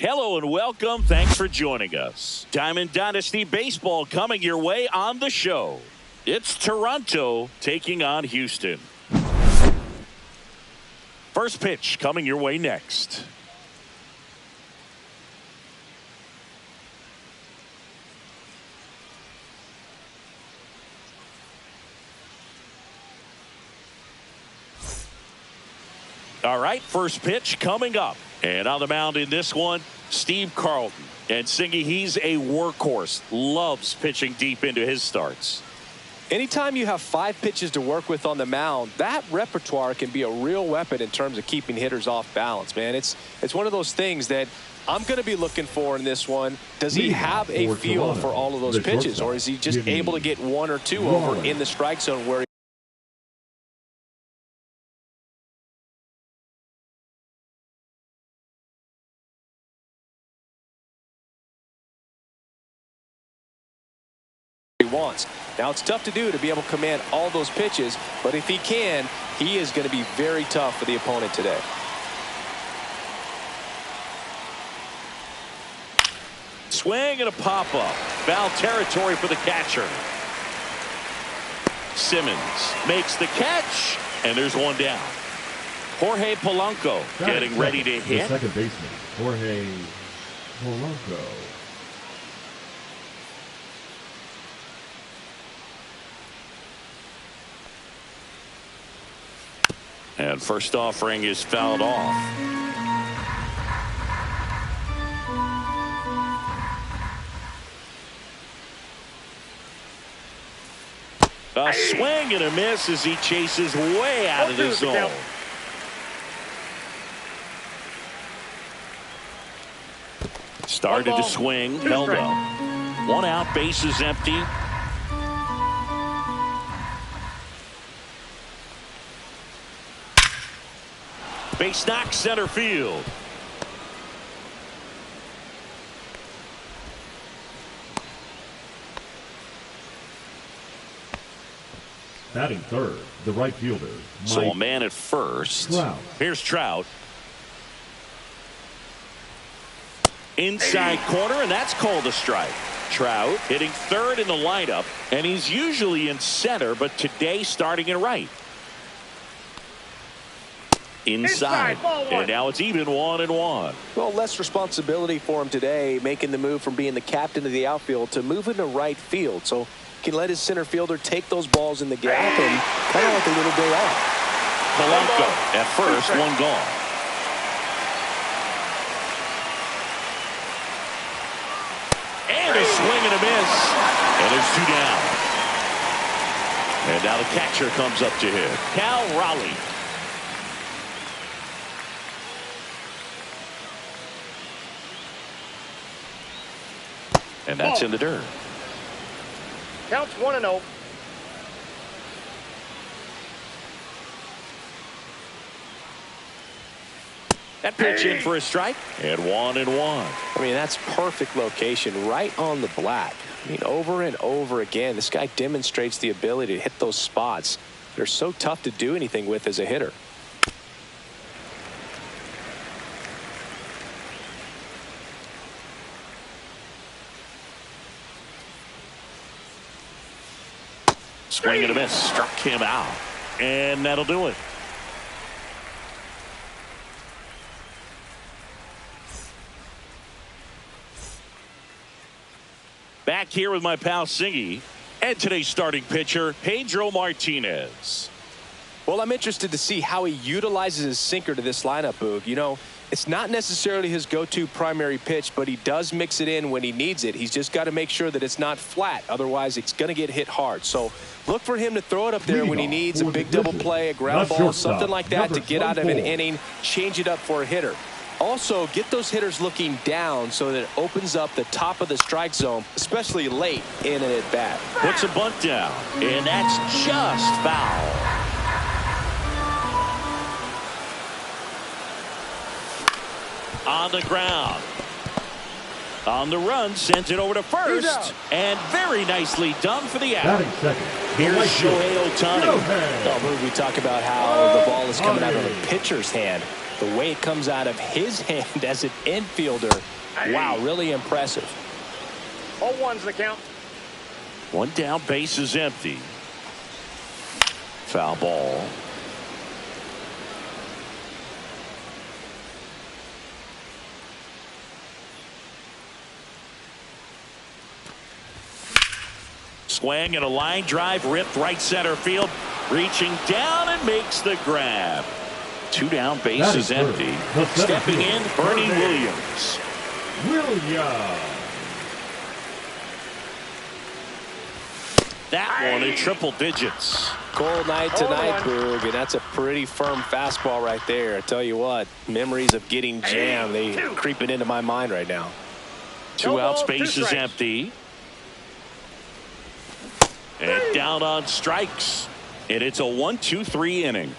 Hello and welcome. Thanks for joining us. Diamond Dynasty Baseball coming your way on the show. It's Toronto taking on Houston. First pitch coming your way next. All right, first pitch coming up. And on the mound in this one, Steve Carlton. And Singy, he's a workhorse. Loves pitching deep into his starts. Anytime you have 5 pitches to work with on the mound, that repertoire can be a real weapon in terms of keeping hitters off balance, man. It's one of those things that I'm going to be looking for in this one. Does he have a feel for all of those pitches, or is he just able to get 1 or 2 over in the strike zone where wants. Now it's tough to do to be able to command all those pitches, but if he can, he is going to be very tough for the opponent today. Swing and a pop-up. Foul territory for the catcher. Simmons makes the catch, and there's one down. Jorge Polanco getting ready to hit. The second baseman, Jorge Polanco. And first offering is fouled off. A swing and a miss as he chases way out of the zone. Started to swing, held up. 1 out, bases empty. Base knock, center field. Batting third, the right fielder. So a man at first. Trout. Here's Trout. Inside corner, and that's called a strike. Trout hitting third in the lineup, and he's usually in center, but today starting in right. Inside, and now it's even 1-1. Well, less responsibility for him today, making the move from being the captain of the outfield to moving to right field. So he can let his center fielder take those balls in the gap and kind of like a little day off. Polanco at first, 1 gone. And a swing and a miss. And there's 2 down. And now the catcher comes up to hit. Cal Raleigh. And that's in the dirt. Counts 1-0. That pitch in for a strike. And 1-1. I mean, that's perfect location right on the black. I mean, over and over again, this guy demonstrates the ability to hit those spots. They're so tough to do anything with as a hitter. Swing and a miss. Struck him out. And that'll do it. Back here with my pal Singy and today's starting pitcher, Pedro Martinez. Well, I'm interested to see how he utilizes his sinker to this lineup, Boog. You know, it's not necessarily his go-to primary pitch, but he does mix it in when he needs it. He's just got to make sure that it's not flat. Otherwise, it's going to get hit hard. So look for him to throw it up there when he needs a big double play, a ground ball, something like that to get out of an inning, change it up for a hitter. Also, get those hitters looking down so that it opens up the top of the strike zone, especially late in an at-bat. Puts a bunt down, and that's just foul. On the ground. On the run, sends it over to first. And very nicely done for the out. Batting second. Here's Shohei Ohtani. We talk about how the ball is coming out of a pitcher's hand. The way it comes out of his hand as an infielder, wow, really impressive. 0-1's the count. One down, base is empty. Foul ball. Swing and a line drive ripped right center field. Reaching down and makes the grab. 2 down, base is empty. Stepping in, Bernie Williams. That one in triple digits. Cold night tonight, Boog, and that's a pretty firm fastball right there. I tell you what, memories of getting jammed, they creeping into my mind right now. 2 outs, base is empty. And down on strikes. And it's a 1-2-3 inning.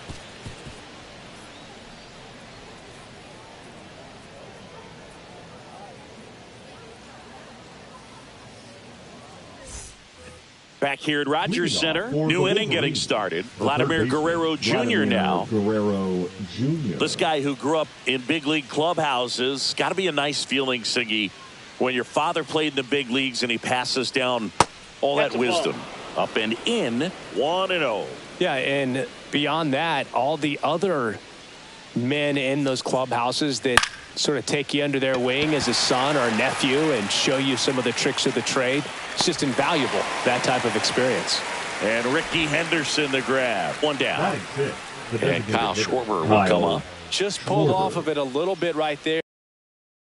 Back here at Rogers Center, new inning getting started. Vladimir Guerrero Jr. now. This guy who grew up in big league clubhouses. Got to be a nice feeling, Siggy, when your father played in the big leagues and he passes down all that wisdom. Up and in, 1-0. Yeah, and beyond that, all the other men in those clubhouses that sort of take you under their wing as a son or a nephew and show you some of the tricks of the trade. It's just invaluable, that type of experience. And Ricky Henderson the grab. 1 down. And Kyle Schwarber will come up. Just pulled off of it a little bit right there.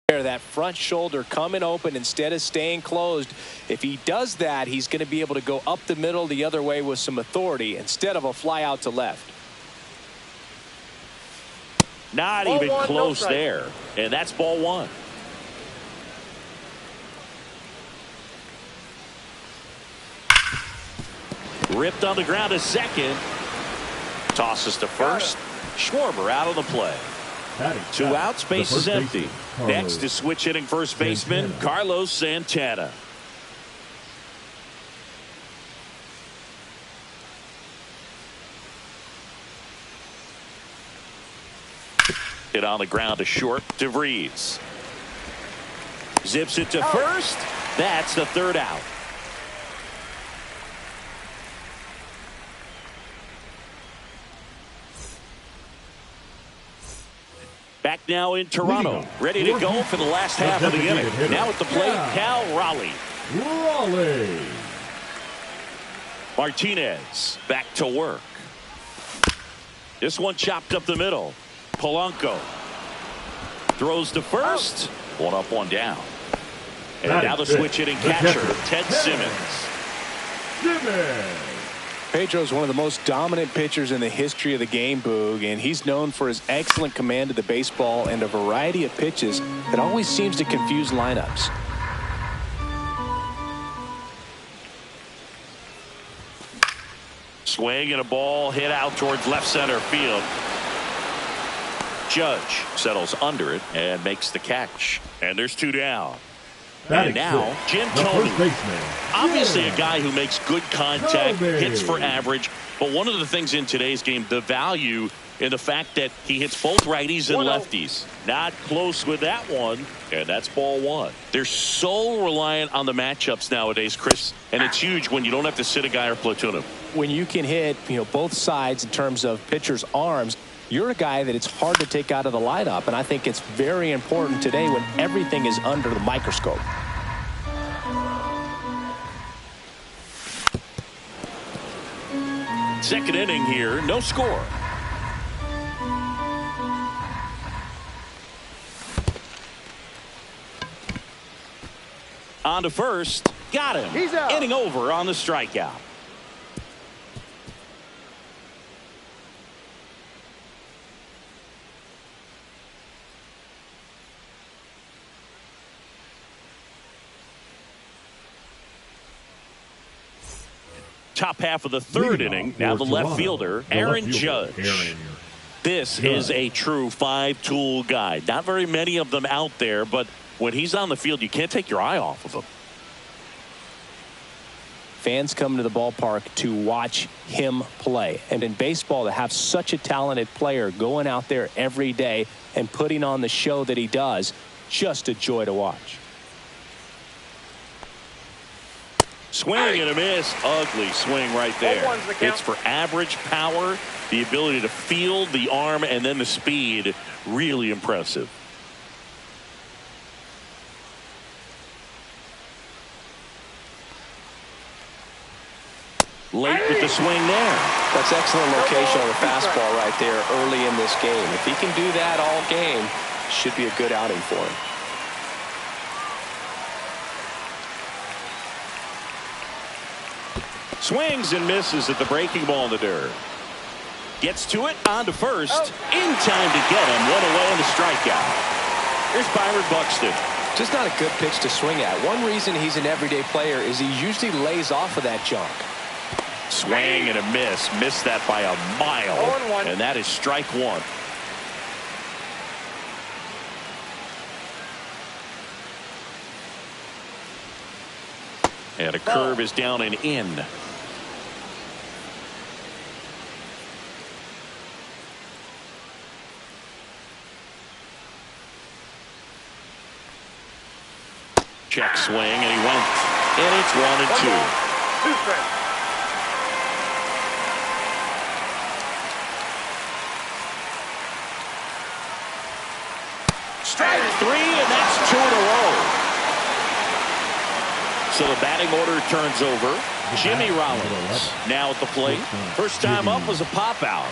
That front shoulder coming open instead of staying closed. If he does that, he's going to be able to go up the middle the other way with some authority instead of a fly out to left. Not even close there. And that's ball 1. Ripped on the ground to second. Tosses to first. Schwarber out of the play. 2 outs, base is empty. Next is switch hitting first baseman Carlos Santana. Hit on the ground to short. DeVries zips it to first. That's the 3rd out. Back now in Toronto, ready to go for the last half of the inning. Now at the plate, Cal Raleigh. Martinez back to work. This one chopped up the middle. Polanco throws to first. 1 up, 1 down. And now the switch hitting catcher, Ted Simmons. Pedro is one of the most dominant pitchers in the history of the game, Boog, and he's known for his excellent command of the baseball and a variety of pitches that always seems to confuse lineups. Swing and a ball hit out towards left center field. Judge settles under it and makes the catch. And there's 2 down. And now, Jim Thome. Obviously a guy who makes good contact, hits for average. But one of the things in today's game, the value in the fact that he hits both righties and lefties. Not close with that one. And that's ball 1. They're so reliant on the matchups nowadays, Chris. And it's huge when you don't have to sit a guy or platoon him. When you can hit, both sides in terms of pitchers' arms, you're a guy that it's hard to take out of the lineup, and I think it's very important today when everything is under the microscope. Second inning here, no score. On to first, got him. He's out. Inning over on the strikeout. Top half of the 3rd inning. Now the left fielder, Aaron Judge. This is a true 5-tool guy. Not very many of them out there, but when he's on the field, you can't take your eye off of him. fans come to the ballpark to watch him play. And in baseball, to have such a talented player going out there every day and putting on the show that he does, just a joy to watch. Swing and a miss. Ugly swing right there. It's for average power, the ability to field the arm, and then the speed. Really impressive. Late with the swing there. That's excellent location on the fastball right there early in this game. If he can do that all game, should be a good outing for him. Swings and misses at the breaking ball in the dirt. Gets to it, on to first. In time to get him. One away and a strikeout. Here's Byron Buxton. Just not a good pitch to swing at. One reason he's an everyday player is he usually lays off of that junk. Swing and a miss. Missed that by a mile. And that is strike one. And a curve is down and in. Check swing, and he went. And it's 1-2. Strike three, and that's 2 in a row. So the batting order turns over. Jimmy Rollins now at the plate. First time up was a pop out.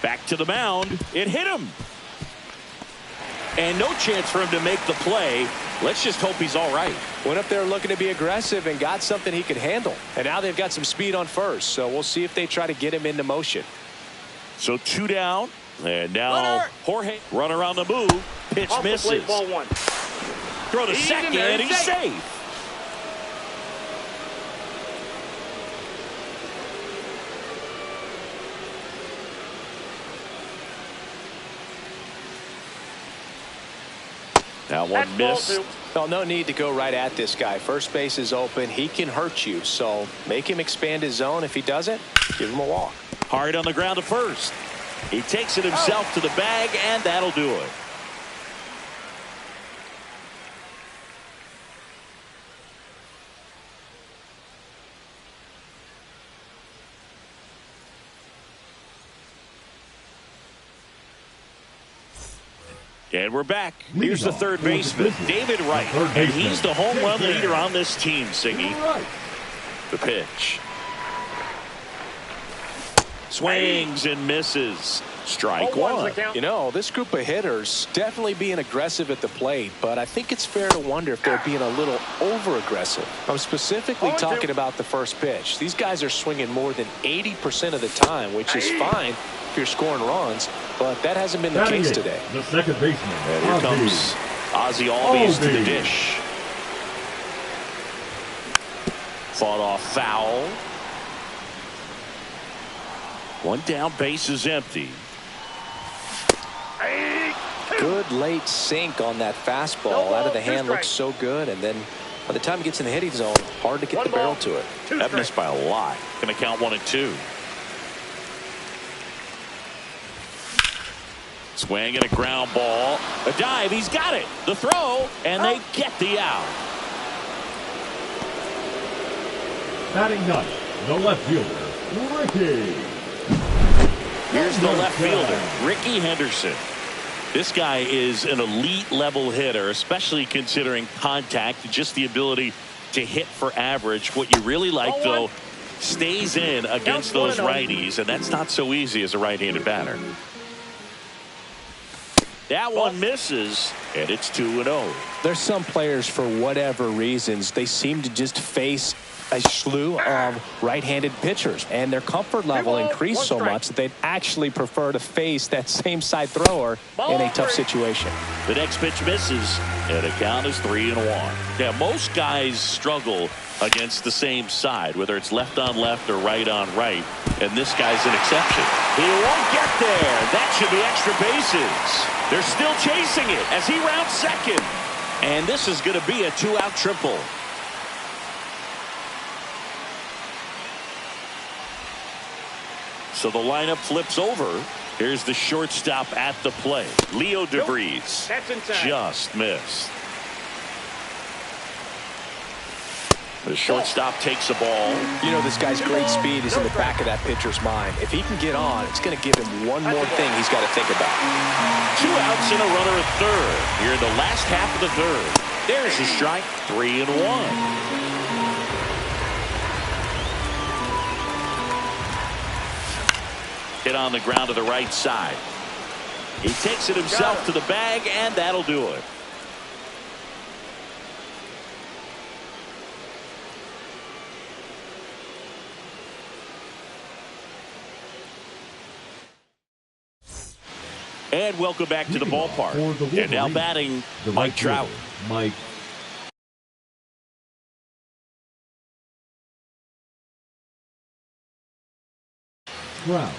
Back to the mound. It hit him. And no chance for him to make the play. Let's just hope he's all right. Went up there looking to be aggressive and got something he could handle. And now they've got some speed on first. So we'll see if they try to get him into motion. So 2 down. And now Jorge runner on the move. Pitch misses. Throw to second, and he's safe. That one missed. Well, no need to go right at this guy. First base is open. He can hurt you. So make him expand his zone. If he doesn't, give him a walk. Hard on the ground to first. He takes it himself to the bag, and that'll do it. And we're back. Here's the third baseman, David Wright. And he's the home run leader on this team, Siggy. The pitch. Swings and misses. Strike one. You know, this group of hitters definitely being aggressive at the plate, but I think it's fair to wonder if they're being a little over-aggressive. I'm specifically talking about the first pitch. These guys are swinging more than 80% of the time, which is fine if you're scoring runs, but that hasn't been the case today. The second baseman. And here comes Ozzie Albies to the dish. Fought off foul. One down, base is empty. Good late sink on that fastball. Out of the hand looks so good, and then by the time it gets in the hitting zone, hard to get the barrel to it. That missed by a lot. Going to count 1-2. Swing and a ground ball. A dive. He's got it. The throw. And they get the out. Batting ninth, the left fielder, Ricky. Here's the left fielder, Ricky Henderson. This guy is an elite level hitter, especially considering contact, just the ability to hit for average. What you really like, though, stays in against those righties, and that's not so easy as a right-handed batter. That one misses, and it's 2-0. There's some players, for whatever reasons, they seem to just face a slew of right-handed pitchers, and their comfort level increased so much that they'd actually prefer to face that same side thrower in a tough situation. The next pitch misses, and the count is 3-1. Yeah, most guys struggle against the same side, whether it's left on left or right on right, and this guy's an exception. He won't get there. That should be extra bases. They're still chasing it as he rounds second, and this is going to be a 2-out triple. So the lineup flips over. Here's the shortstop at the plate. Leo DeVries. Just missed. The shortstop takes a ball. You know, this guy's great speed is in the back of that pitcher's mind. If he can get on, it's going to give him one more thing he's got to think about. 2 outs and a runner at third. Here in the last half of the third. There's a strike. 3-1. Hit on the ground to the right side. He takes it himself to the bag, and that'll do it. And welcome back to the ballpark. And now batting, Mike Trout. Mike Trout.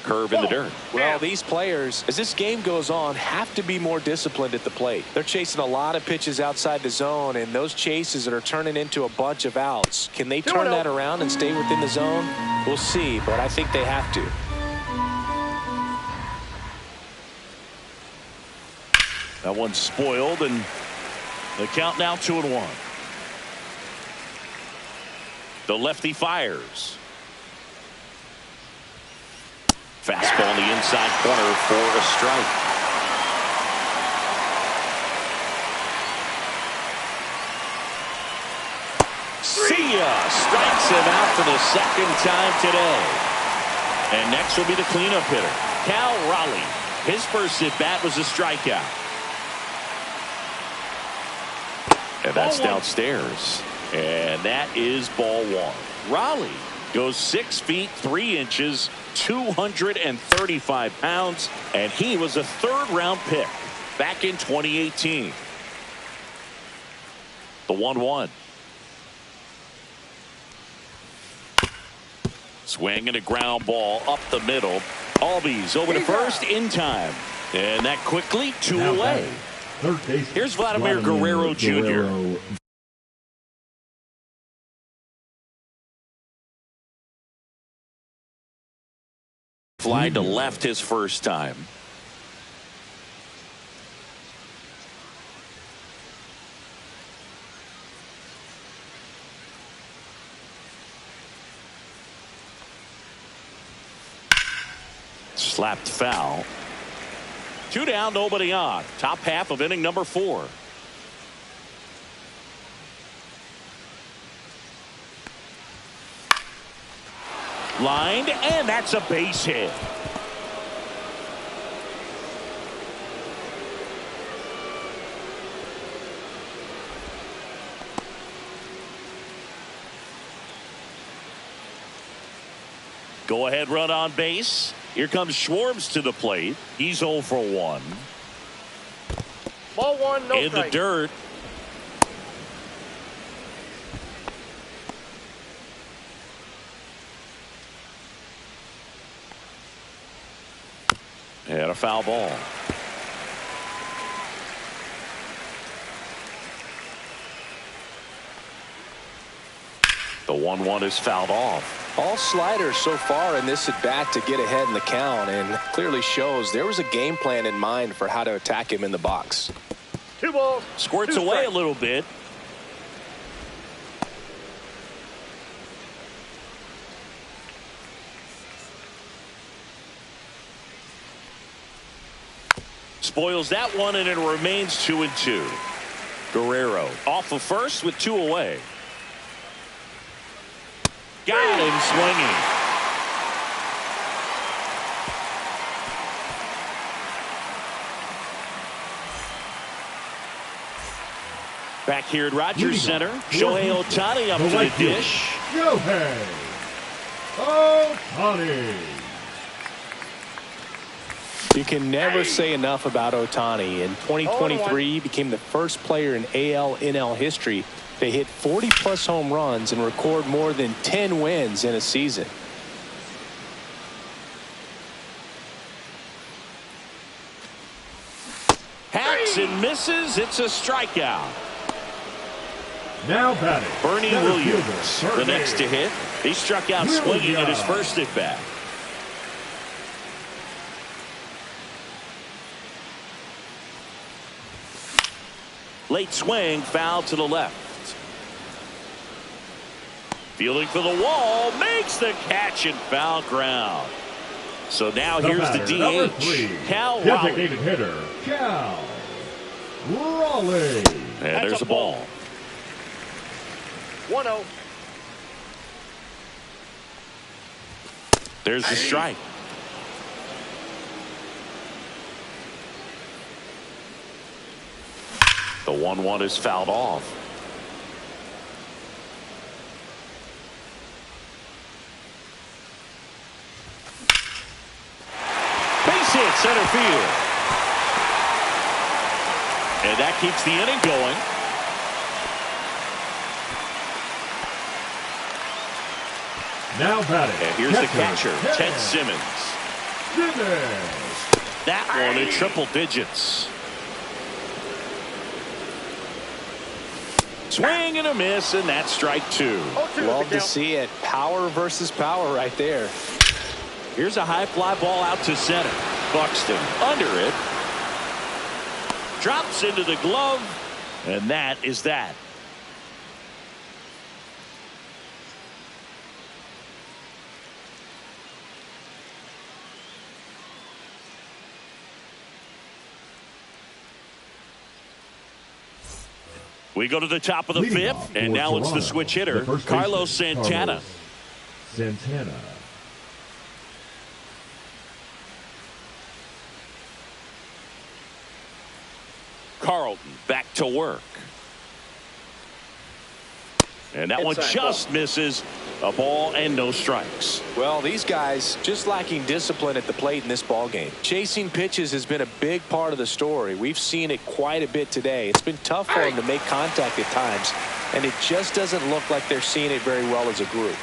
Curve in the dirt. Well, these players, as this game goes on, have to be more disciplined at the plate. They're chasing a lot of pitches outside the zone, and those chases that are turning into a bunch of outs. Can they turn that around and stay within the zone? We'll see, but I think they have to. That one's spoiled, and the count now 2-1. The lefty fires. Fastball in the inside corner for a strike. See ya! Strikes him out for the second time today. And next will be the cleanup hitter, Cal Raleigh. His first at-bat was a strikeout. And that's downstairs. And that is ball 1. Raleigh goes 6 feet 3 inches, 235 pounds, and he was a third-round pick back in 2018. The 1-1. Swing and a ground ball up the middle. Albies over to first in time. And that quickly 2 away. Here's Vladimir Guerrero Jr. Fly to left his first time. Slapped foul. 2 down, nobody on. Top half of inning number 4. Lined, and that's a base hit. Go ahead run on base. Here comes Schwartz to the plate. He's 0 for 1. Ball 1, no in strike. The dirt. And a foul ball. The 1-1 is fouled off. All sliders so far in this at bat to get ahead in the count, and clearly shows there was a game plan in mind for how to attack him in the box. 2 balls. Squirts 2 away strikes. a little bit. Spoils that one, and it remains 2-2. Guerrero off of first with 2 away. Got him swinging. Back here at Rogers Center, Shohei Ohtani up to the dish. Shohei Ohtani. You can never say enough about Ohtani. In 2023, he became the first player in AL/NL history to hit 40-plus home runs and record more than 10 wins in a season. Hacks and misses. It's a strikeout. Now batting, Bernie Williams, the next to hit. He struck out swinging at his first at bat. Late swing, foul to the left. Fielding for the wall, makes the catch in foul ground. So now here's the DH, Cal Raleigh. Designated hitter, Cal Raleigh. And there's a ball. 1-0. There's the strike. The 1-1 is fouled off. Base hit center field. And that keeps the inning going. Now batting. And here's the catcher, Ted Simmons. That one in triple digits. Swing and a miss, and that's strike two. Love to see it. Power versus power right there. Here's a high fly ball out to center. Buxton under it. Drops into the glove, and that is that. We go to the top of the fifth, and now it's the switch hitter, Carlos Santana. Santana. Carlton back to work. And that one just misses. A ball and no strikes. Well, these guys just lacking discipline at the plate in this ball game. Chasing pitches has been a big part of the story. We've seen it quite a bit today. It's been tough for them to make contact at times, and it just doesn't look like they're seeing it very well as a group.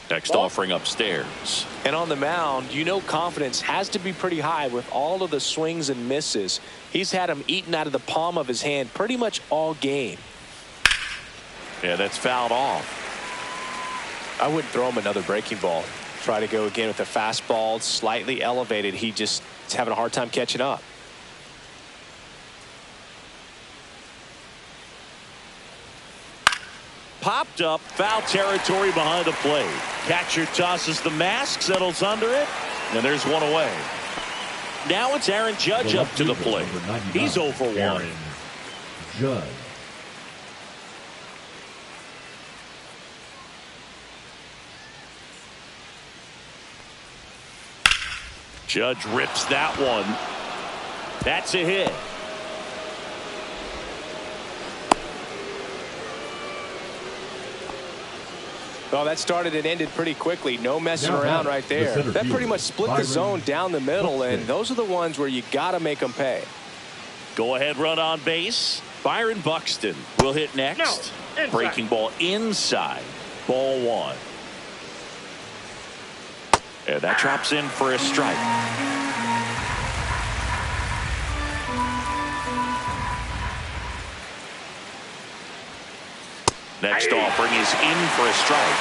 Next offering upstairs. And on the mound, you know confidence has to be pretty high with all of the swings and misses. He's had them eaten out of the palm of his hand pretty much all game. Yeah, that's fouled off. I wouldn't throw him another breaking ball. Try to go again with a fastball, slightly elevated. He just is having a hard time catching up. Popped up, foul territory behind the plate. Catcher tosses the mask, settles under it, and there's one away. Now it's Aaron Judge up to the plate. He's 0 for 1. Aaron Judge. Judge rips that one. That's a hit. Well, that started and ended pretty quickly. No messing around right there. That pretty much split the zone down the middle, and those are the ones where you got to make them pay. Go ahead run on base. Byron Buxton will hit next. No, breaking ball inside. Ball 1. And that drops in for a strike. Next offering is in for a strike.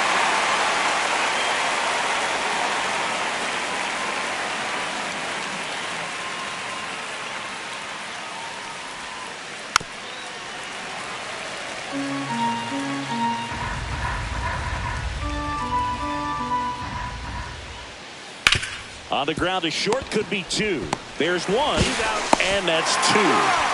On the ground, a short could be 2. There's 1, and that's 2.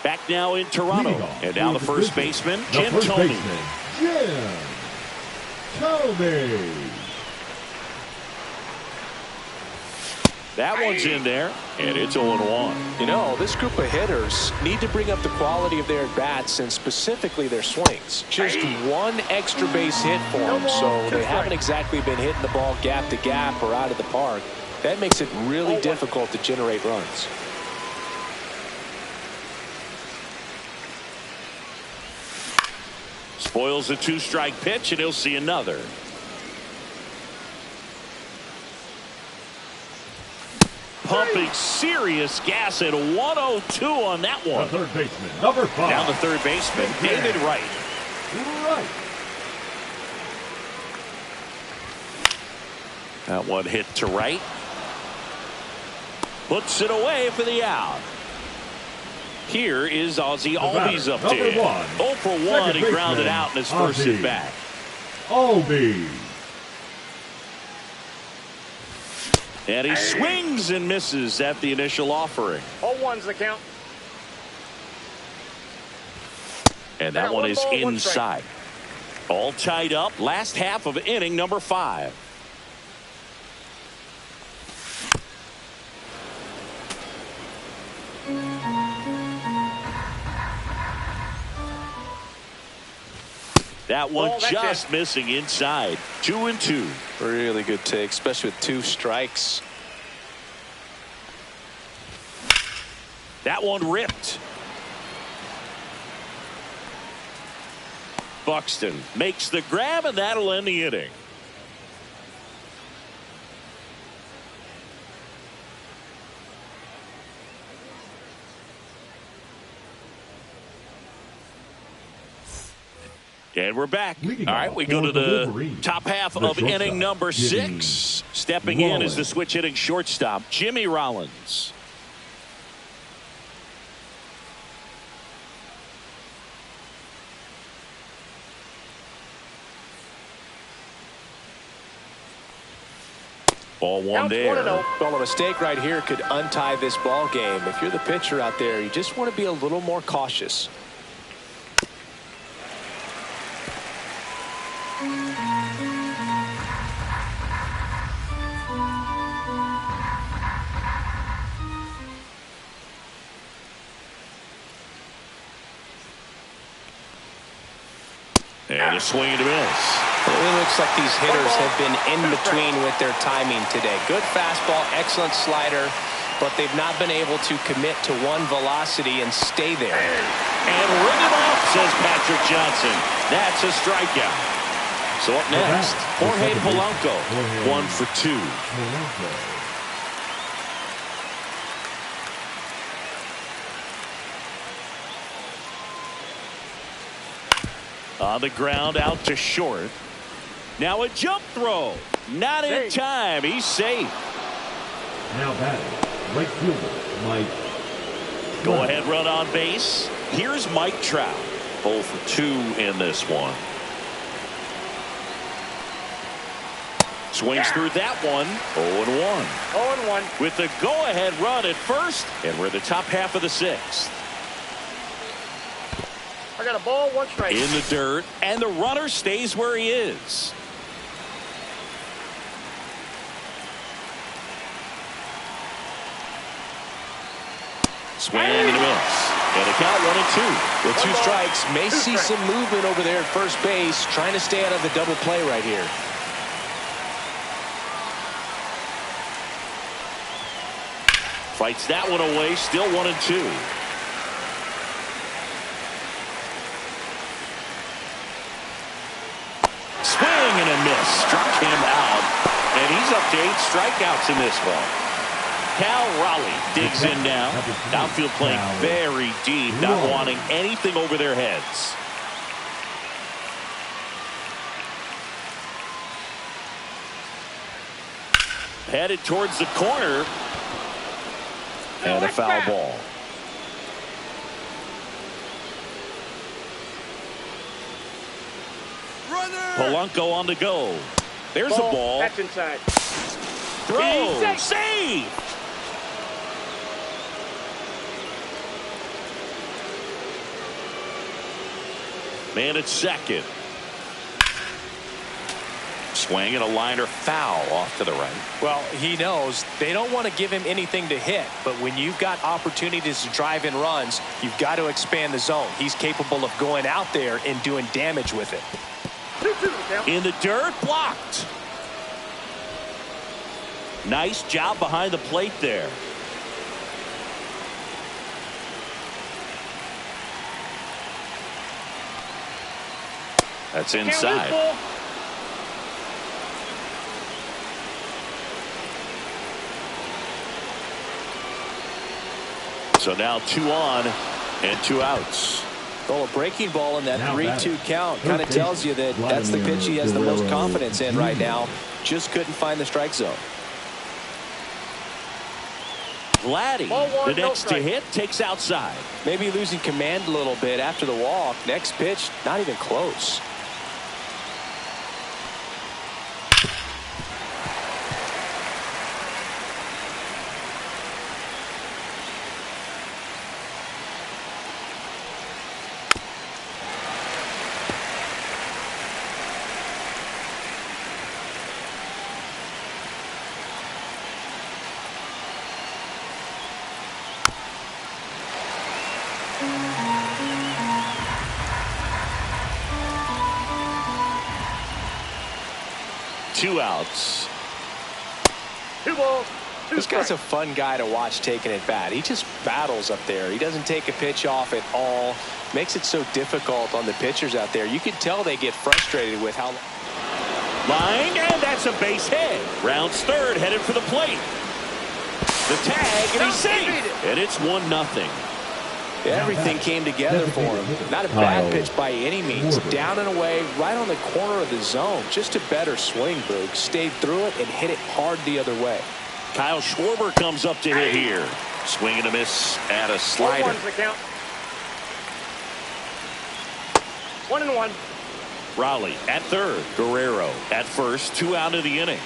Back now in Toronto. And now the first baseman, Jim Thome. Jim Thome. That one's in there, and it's 0-1. You know, this group of hitters need to bring up the quality of their at-bats and specifically their swings. Just one extra base hit for them, so they haven't exactly been hitting the ball gap to gap or out of the park. That makes it really difficult to generate runs. Spoils a 2-strike pitch, and he'll see another. Pumping serious gas at 102 on that one. The third baseman, number 5. Now the third baseman, David Wright. That one hit to right. Puts it away for the out. Here is Ozzie Albies up there. 0 for 1. He grounded out in his first at bat. Albies. And he swings and misses at the initial offering. 0-1's the count. And that one is inside. All tied up. Last half of inning number 5. That one just missing inside. 2-2. Really good take, especially with 2 strikes. That one ripped. Buxton makes the grab, and that'll end the inning. And we're back. All right, we go to the top half of inning number 6. Stepping in is the switch hitting shortstop, Jimmy Rollins. Ball one there. Well, a mistake right here could untie this ball game. If you're the pitcher out there, you just want to be a little more cautious. And a swing and a miss. It really looks like these hitters have been in between with their timing today. Good fastball, excellent slider, but they've not been able to commit to one velocity and stay there. And ring it off, says Patrick Johnson. That's a strikeout. So up next, Jorge Polanco, 1 for 2. On the ground out to short. Now a jump throw. Not in time. He's safe. Now batting, right fielder Mike. Go ahead run on base. Here's Mike Trout. 0 for 2 in this one. Swings through that one. 0-1. 0-1. With the go-ahead run at first, and we're the top half of the 6th. I got a ball, 1 strike. In the dirt, and the runner stays where he is. Swing and a miss. And a count 1-2. With 2 strikes, may see some movement over there at first base, trying to stay out of the double play right here. Fights that one away, still 1-2. Swing and a miss. Struck him out. And he's up to 8 strikeouts in this one. Cal Raleigh digs in now. Outfield playing very deep, not wanting anything over their heads. Headed towards the corner. And a foul ball. Polanco on the go. There's a ball. That's inside. Throw. Save. Man at second. Swing and a liner foul off to the right. Well, he knows they don't want to give him anything to hit, but when you've got opportunities to drive in runs, you've got to expand the zone. He's capable of going out there and doing damage with it. In the dirt, blocked. Nice job behind the plate there. That's inside. So now 2 on and 2 outs. Well, a breaking ball in that 3-2 count kind of tells you that that's the pitch he has the most confidence in right now. Just couldn't find the strike zone. Vladdy, the next to hit, takes outside. Maybe losing command a little bit after the walk. Next pitch, not even close. Two outs. 2 balls. This guy's a fun guy to watch taking at bat. He just battles up there. He doesn't take a pitch off at all. Makes it so difficult on the pitchers out there. You can tell they get frustrated with how. Line, and that's a base hit. Rounds third, headed for the plate. The tag, and he's safe. And it's 1-0. Everything came together for him. Not a bad pitch by any means. Down and away, right on the corner of the zone. Just a better swing, Boog. Stayed through it and hit it hard the other way. Kyle Schwarber comes up to hit here. Swing and a miss at a slider. 1-1's the count. 1-1. Raleigh at third. Guerrero at first. 2 out of the inning.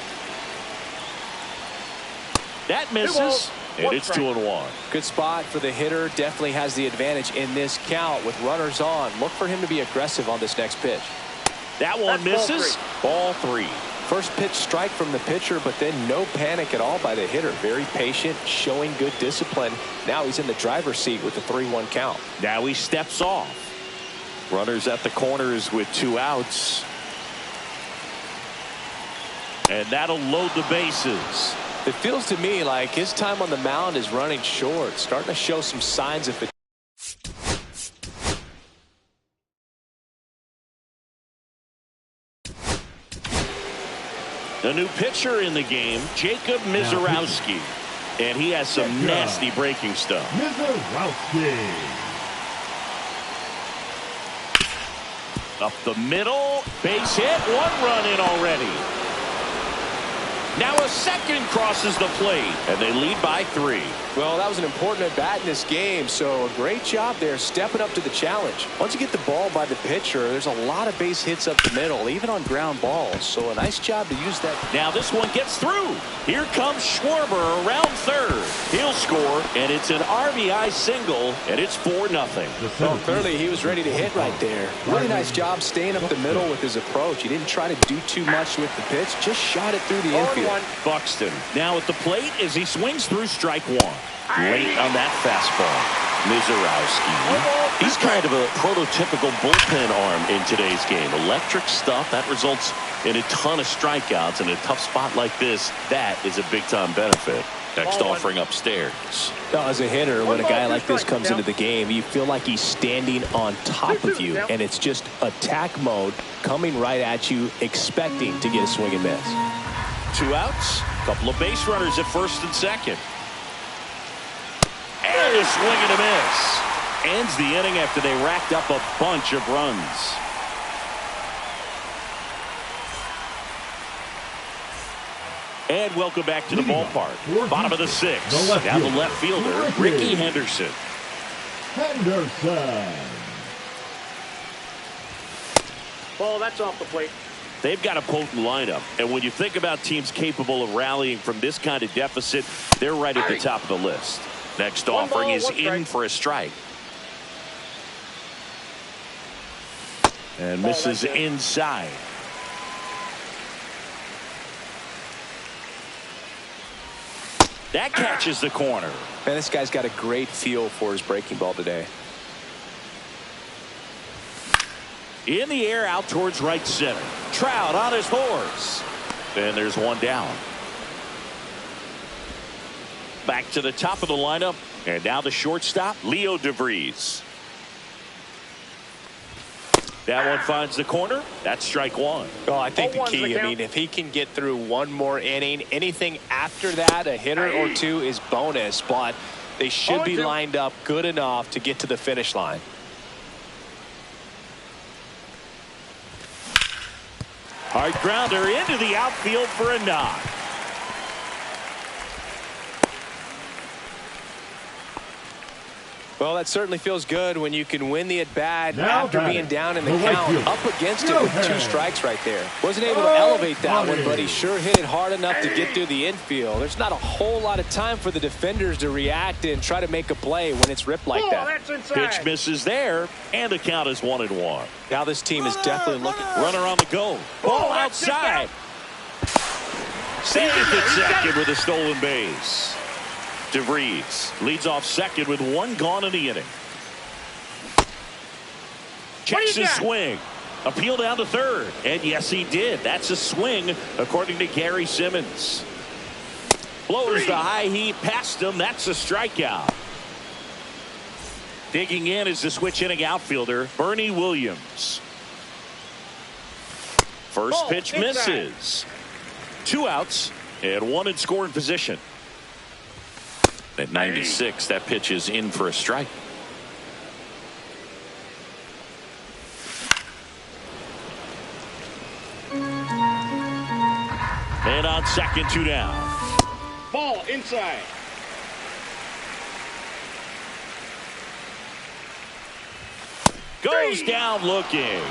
That misses. And it's 2-1. Good spot for the hitter. Definitely has the advantage in this count with runners on. Look for him to be aggressive on this next pitch. That one misses. Ball 3. First pitch strike from the pitcher, but then no panic at all by the hitter. Very patient, showing good discipline. Now he's in the driver's seat with the 3-1 count. Now he steps off. Runners at the corners with 2 outs. And that'll load the bases. It feels to me like his time on the mound is running short, starting to show some signs of it. The new pitcher in the game, Jacob Misiorowski. And he has some nasty breaking stuff. Misiorowski. Up the middle, base hit, 1 run in already. Now a second crosses the plate, and they lead by 3. Well, that was an important at-bat in this game, so a great job there stepping up to the challenge. Once you get the ball by the pitcher, there's a lot of base hits up the middle, even on ground balls, so a nice job to use that. Now this one gets through. Here comes Schwarber around third. He'll score, and it's an RBI single, and it's 4-0. Well, clearly he was ready to hit right there. Really nice job staying up the middle with his approach. He didn't try to do too much with the pitch, just shot it through the infield. Buxton now at the plate as he swings through strike 1. Late on that fastball. Misiorowski. He's kind of a prototypical bullpen arm in today's game. Electric stuff that results in a ton of strikeouts in a tough spot like this. That is a big-time benefit. Next offering upstairs. Now, as a hitter, when a guy like this comes into the game, you feel like he's standing on top of you, and it's just attack mode coming right at you, expecting to get a swing and miss. 2 outs, couple of base runners at first and second. And a swing and a miss. Ends the inning after they racked up a bunch of runs. And welcome back to the ballpark. Bottom of the 6th. Now the left fielder, Ricky Henderson. Ball, that's off the plate. They've got a potent lineup, and when you think about teams capable of rallying from this kind of deficit, they're right at the top of the list. Next offering is in for a strike. And misses inside. That catches the corner. Man, this guy's got a great feel for his breaking ball today. In the air out towards right center. Trout on his horse. And there's one down. Back to the top of the lineup. And now the shortstop, Leo DeVries. That one finds the corner. That's strike one. Well, I think the key, I mean, if he can get through one more inning, anything after that, a hitter or two is bonus, but they should be lined up good enough to get to the finish line. Hard grounder into the outfield for a knock. Well, that certainly feels good when you can win the at-bat after being down in the count, up against it with 2 strikes right there. Wasn't able to elevate that one, but he sure hit it hard enough to get through the infield. There's not a whole lot of time for the defenders to react and try to make a play when it's ripped like that. Pitch misses there, and the count is 1-1. Now this team is definitely looking. Runner on the go. Ball outside. Saved at second with a stolen base. DeVries leads off second with 1 gone in the inning. Checks his swing. Appeal down to third. And yes, he did. That's a swing, according to Gary Simmons. Blows the high heat past him. That's a strikeout. Digging in is the switch inning outfielder, Bernie Williams. First pitch misses. 2 outs and 1 in scoring position. At 96, that pitch is in for a strike. And on second, 2 down. Ball inside. Goes down looking.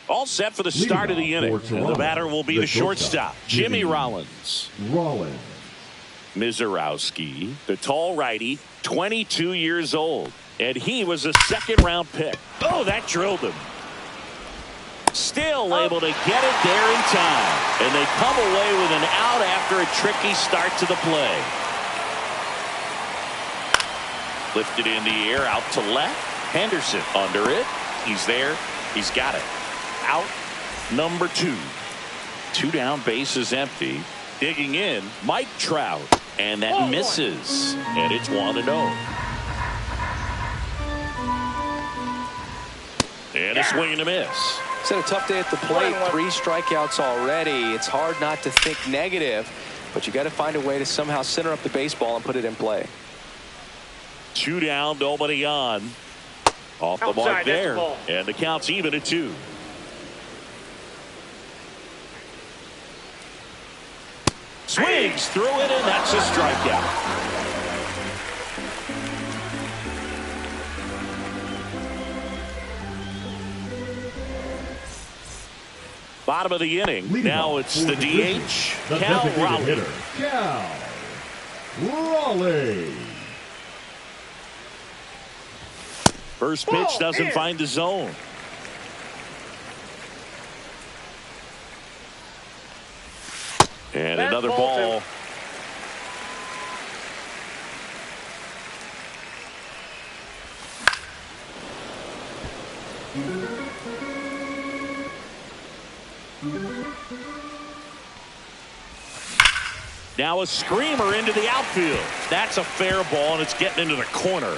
All set for the start of the inning. And the batter will be the shortstop, Jimmy Rollins. Mizorowski, the tall righty, 22 years old. And he was a second-round pick. Oh, that drilled him. Still able to get it there in time. And they come away with an out after a tricky start to the play. Lifted in the air, out to left. Henderson under it. He's there. He's got it. Out number 2. 2 down, base is empty. Digging in, Mike Trout. And that misses. And it's 1-0. And a swing and a miss. It's had a tough day at the plate. 3 strikeouts already. It's hard not to think negative, but you got to find a way to somehow center up the baseball and put it in play. 2 down, nobody on. Off the mark there. And the count's even at 2. Swings through it, and that's a strikeout. Bottom of the inning. Now it's the DH, Cal Raleigh. Cal Raleigh. First pitch doesn't find the zone. And another ball. Now a screamer into the outfield. That's a fair ball, and it's getting into the corner.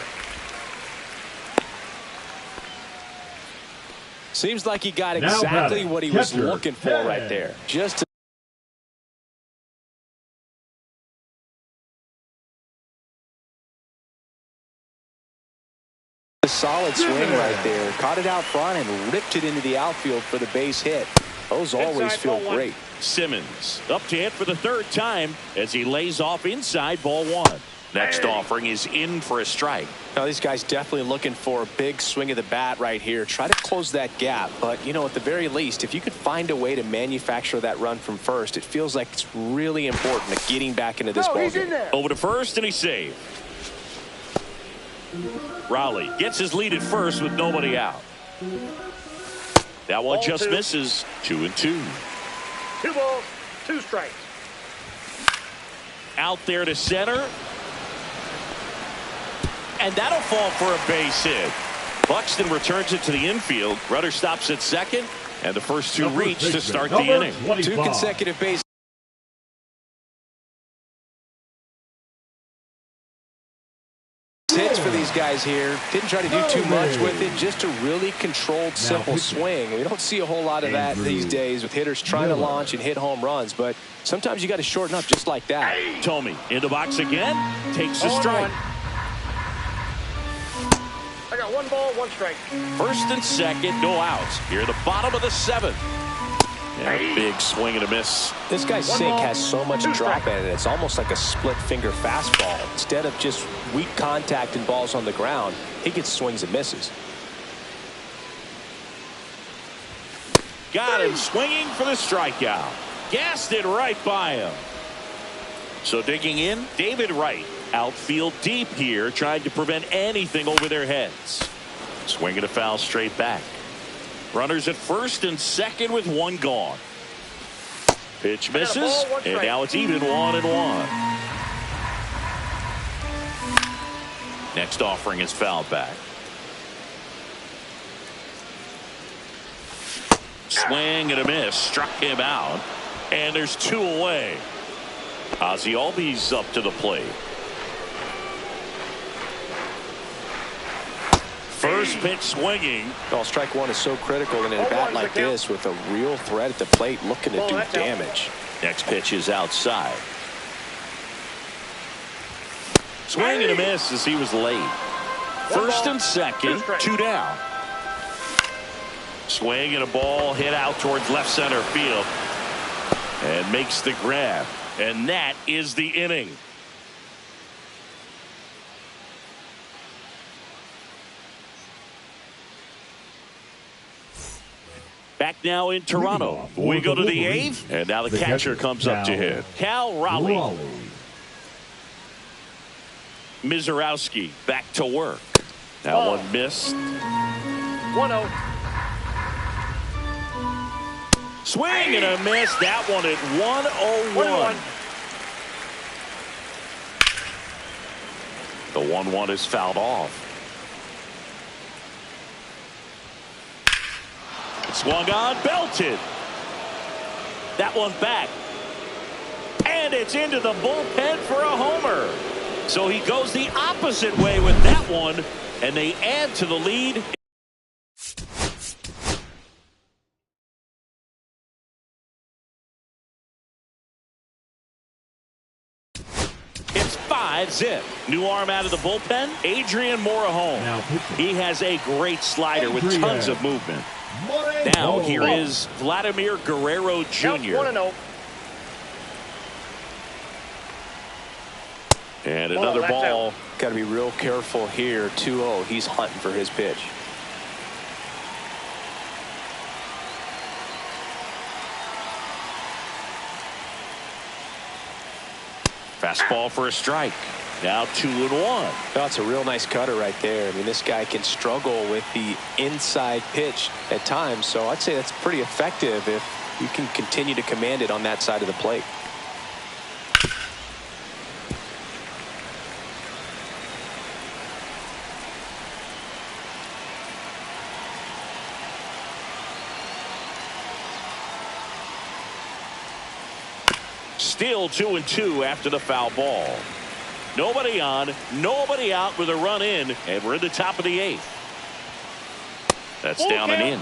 Seems like he got exactly what he was looking for right there. Just to a solid swing right there. Caught it out front and ripped it into the outfield for the base hit. Those always feel great. Simmons up to hit for the 3rd time as he lays off inside, ball 1. Next offering is in for a strike. Now these guys definitely looking for a big swing of the bat right here. Try to close that gap. But, you know, at the very least, if you could find a way to manufacture that run from first, it feels like it's really important to getting back into this ball game. Over to first, and he's saved. Raleigh gets his lead at first with nobody out. That one just misses. 2-2. 2 balls, 2 strikes. Out there to center. And that'll fall for a base hit. Buxton returns it to the infield. Rudder stops at second. And the first 2 reach to start the inning. 2 consecutive base hits for these guys here. Didn't try to do too much with it. Just a really controlled, simple swing. We don't see a whole lot of that these days with hitters trying to launch and hit home runs. But sometimes you got to shorten up just like that. Thome in the box again. Takes a strike. I got 1 ball, 1 strike. First and second, no outs. Here at the bottom of the 7th. And a big swing and a miss. This guy's sink has so much drop in it. It's almost like a split finger fastball. Instead of just weak contact and balls on the ground, he gets swings and misses. Got him swinging for the strikeout. Gassed it right by him. So digging in, David Wright. Outfield deep here, trying to prevent anything over their heads. Swinging a foul straight back. Runners at first and second with 1 gone. Pitch misses, and now it's even 1-1. Next offering is fouled back. Swing and a miss, struck him out, and there's 2 away. Ozzie Albies up to the plate. First pitch swinging. Well, strike 1 is so critical in a bat like this with a real threat at the plate looking to do damage. Next pitch is outside. Swing and a miss as he was late. First and second, 2 down. Swing and a ball hit out towards left center field. And makes the grab. And that is the inning. Back now in Toronto. We go to the 8th, and now the catcher comes up to hit. Cal Raleigh. Mizorowski back to work. That one missed. 1-0. Swing and a miss. That one at 1-0-1. The 1-1 is fouled off. Swung on, belted. That one back. And it's into the bullpen for a homer. So he goes the opposite way with that one, and they add to the lead. It's 5-zip. New arm out of the bullpen, Adrian Morejon. He has a great slider with tons of movement. Now here is Vladimir Guerrero Jr. And another ball. Got to be real careful here. 2-0. He's hunting for his pitch. Fastball for a strike. Now 2-1. That's a real nice cutter right there. I mean, this guy can struggle with the inside pitch at times. So I'd say that's pretty effective if you can continue to command it on that side of the plate. Still 2-2 after the foul ball. Nobody on, nobody out with a run in, and we're in the top of the 8th. That's down and in.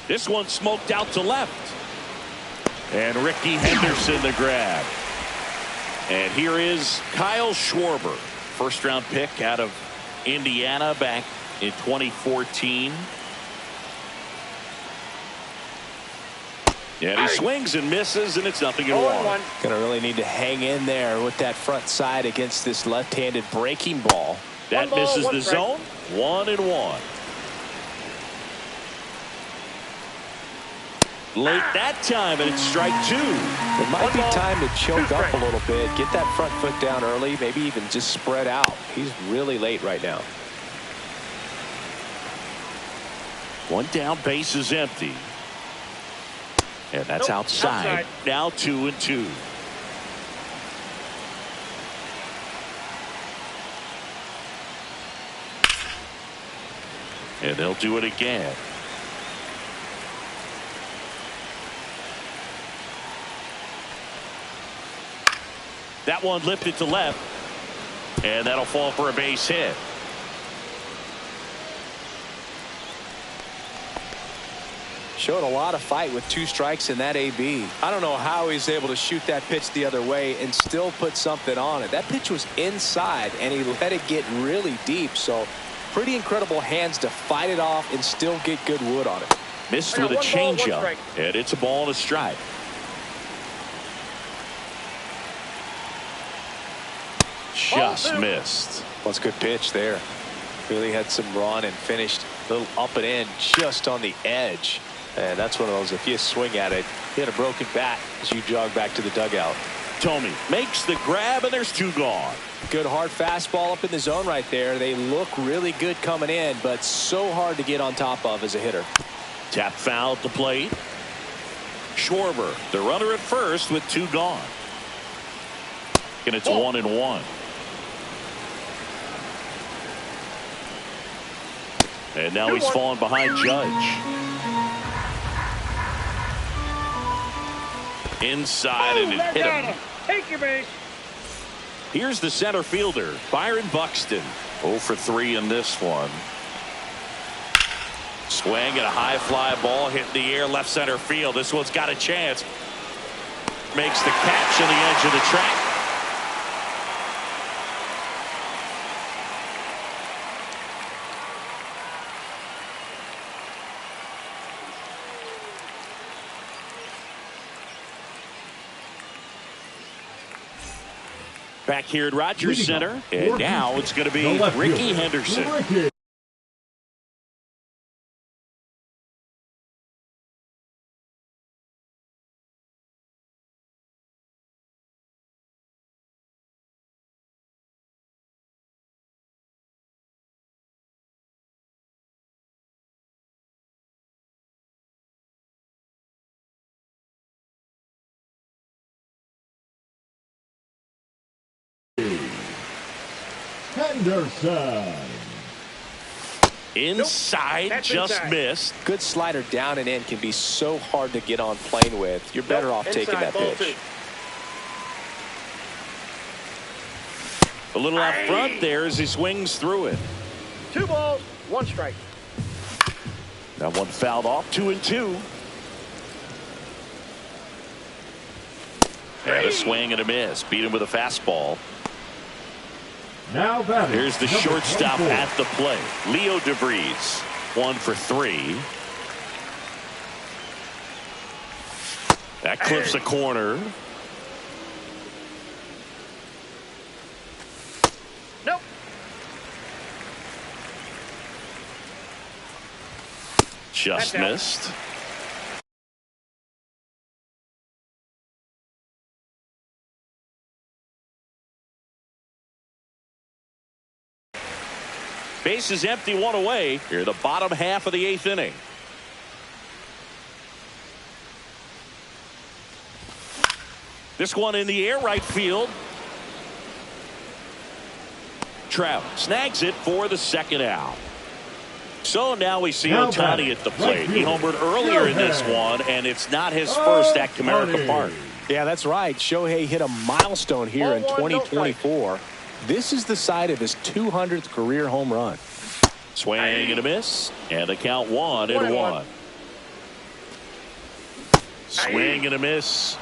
This one smoked out to left. And Ricky Henderson the grab. And here is Kyle Schwarber, first-round pick out of Indiana back in 2014. And he swings and misses, and it's 0-1. Going to really need to hang in there with that front side against this left-handed breaking ball. That misses the zone. 1-1. Late that time, and it's strike 2. It might be time to choke up a little bit, get that front foot down early, maybe even just spread out. He's really late right now. One down, base is empty. And that's outside. Now 2-2. And they'll do it again. That one lifted to left. And that'll fall for a base hit. Showed a lot of fight with 2 strikes in that AB. I don't know how he's able to shoot that pitch the other way and still put something on it. That pitch was inside, and he let it get really deep. So pretty incredible hands to fight it off and still get good wood on it. Missed with a changeup, and it's a ball and a strike. Just missed. Well, it's a good pitch there. Really had some run and finished a little up and in just on the edge. And that's one of those, if you swing at it, hit a broken bat as you jog back to the dugout. Thome makes the grab, and there's 2 gone. Good hard fastball up in the zone right there. They look really good coming in, but so hard to get on top of as a hitter. Tap foul at the plate. Schwarber, the runner at first with 2 gone. And it's 1-1. And now he's fallen behind Judge. Inside, and it hit him. Take your base. Here's the center fielder, Byron Buxton. 0 for 3 in this one. Swing at a high fly ball, hit in the air, left center field. This one's got a chance. Makes the catch on the edge of the track. Back here at Rogers Center, and now it's going to be Rickey Henderson. Henderson. Inside, just missed. Good slider down and in can be so hard to get on plane with. You're better off taking that pitch. A little out front there as he swings through it. 2 balls, 1 strike. That one fouled off. 2-2. And a swing and a miss. Beat him with a fastball. Now batting. Here's the shortstop 24. At the plate. Leo DeVries. 1 for 3. That clips a corner. Nope. Just missed. Base is empty, 1 away. Here, the bottom half of the 8th inning. This one in the air, right field. Trout snags it for the 2nd out. So now we see Ohtani at the plate. He homered earlier in this one, and it's not his first at Comerica Park. Yeah, that's right. Shohei hit a milestone here in 2024. This is the side of his 200th career home run. Swing and a miss, and the count 1-1. Swing and a miss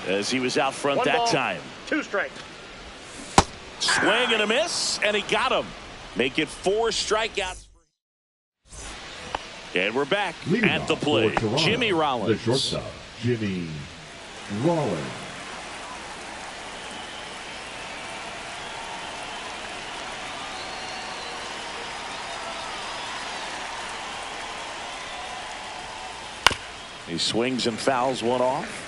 as he was out front that time. 2 strikes. Swing and a miss, and he got him. Make it 4 strikeouts. And we're back at the plate. Jimmy Rollins. The shortstop, Jimmy Rollins. He swings and fouls one off.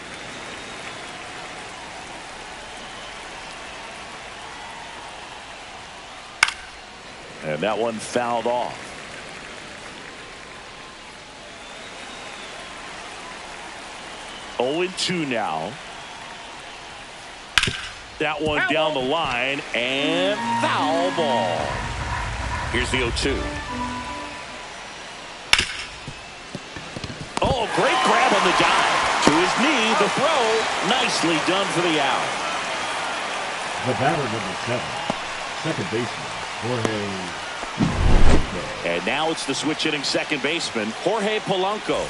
And that one fouled off. Oh, 2 now. That one down the line and foul ball. Here's the 0-2. Oh, great grab on the dive. To his knee, the throw. Nicely done for the out. The batter, number 7, second baseman, Jorge. And now it's the switch hitting second baseman, Jorge Polanco.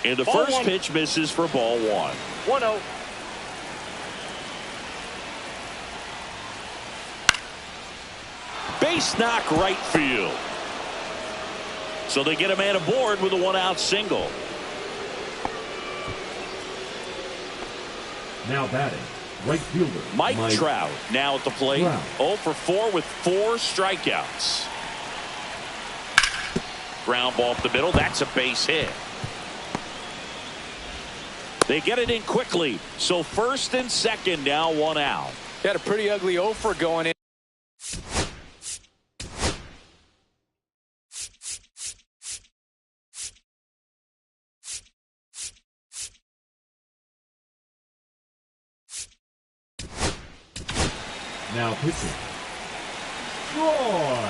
And the first pitch misses for ball 1. 1-0. Base knock right field. So they get a man aboard with a 1-out single. Now batting, right fielder Mike Trout now at the plate. 0 for 4 with 4 strikeouts. Ground ball up the middle. That's a base hit. They get it in quickly. So first and second now 1 out. Got a pretty ugly 0 for going in. Now pitching, Troy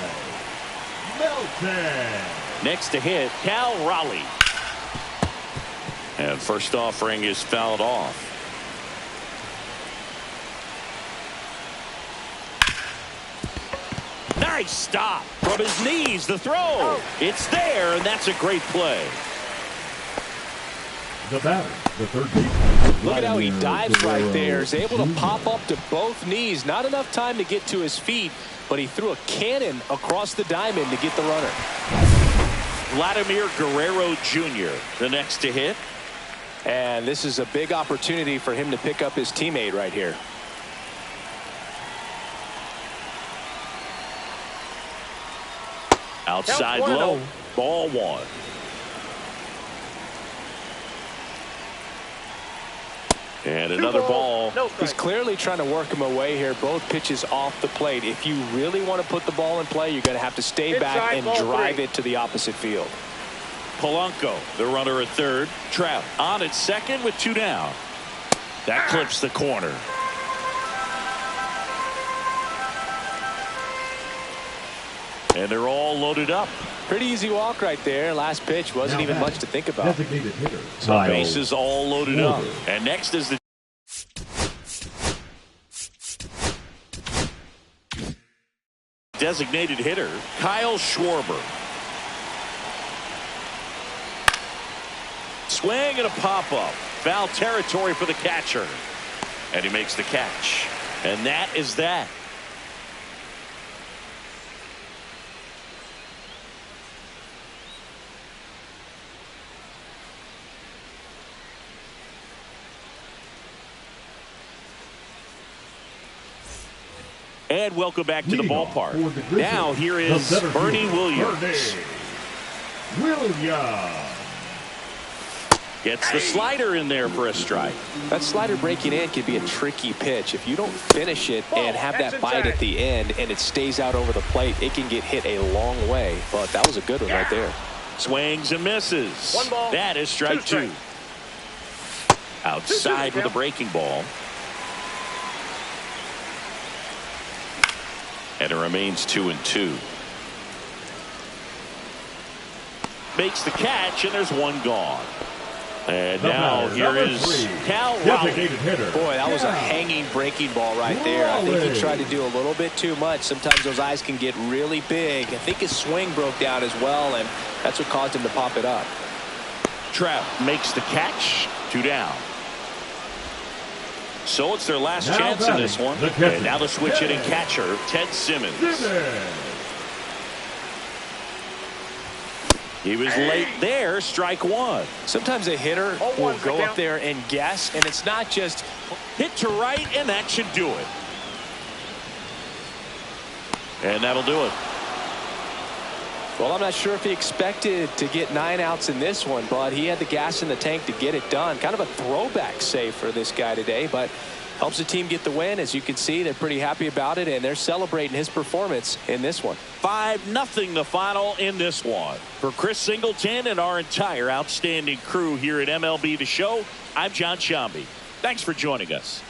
Melton. Next to hit, Cal Raleigh. And first offering is fouled off. Nice stop from his knees. The throw. It's there, and that's a great play. The batter, the third baseman. Look at how he dives right there. Is able to pop up to both knees. Not enough time to get to his feet, but he threw a cannon across the diamond to get the runner. Vladimir Guerrero Jr. the next to hit. And this is a big opportunity for him to pick up his teammate right here. Outside low, ball 1. And another ball. He's clearly trying to work him away here. Both pitches off the plate. If you really want to put the ball in play, you're going to have to stay back and drive it to the opposite field. Polanco, the runner at third. Trout on at second with 2 down. That clips the corner. And they're all loaded up. Pretty easy walk right there. Last pitch wasn't even much to think about. Designated hitter. So bases all loaded up. And next is the designated hitter, Kyle Schwarber. Swing and a pop-up. Foul territory for the catcher. And he makes the catch. And that is that. And welcome back to the ballpark. Now here is Bernie Williams. Gets the slider in there for a strike. That slider breaking in can be a tricky pitch. If you don't finish it and have that bite at the end and it stays out over the plate, it can get hit a long way. But that was a good one right there. Swings and misses. 1 ball. That is strike 2. Outside with a breaking ball. And it remains 2-2. Makes the catch, and there's 1 gone. And now here is Cal Raleigh. Boy, that was a hanging breaking ball right there. I think he tried to do a little bit too much. Sometimes those eyes can get really big. I think his swing broke down as well, and that's what caused him to pop it up. Trout makes the catch. 2 down. So it's their last chance in this one. And now the switch hitting catcher, Ted Simmons. He was late there. Strike one. Sometimes a hitter will go up there and guess, and it's not just hit to right, and that should do it. And that'll do it. Well, I'm not sure if he expected to get 9 outs in this one, but he had the gas in the tank to get it done. Kind of a throwback save for this guy today, but helps the team get the win. As you can see, they're pretty happy about it, and they're celebrating his performance in this one. 5-0 the final in this one. For Chris Singleton and our entire outstanding crew here at MLB The Show, I'm John Sciambi. Thanks for joining us.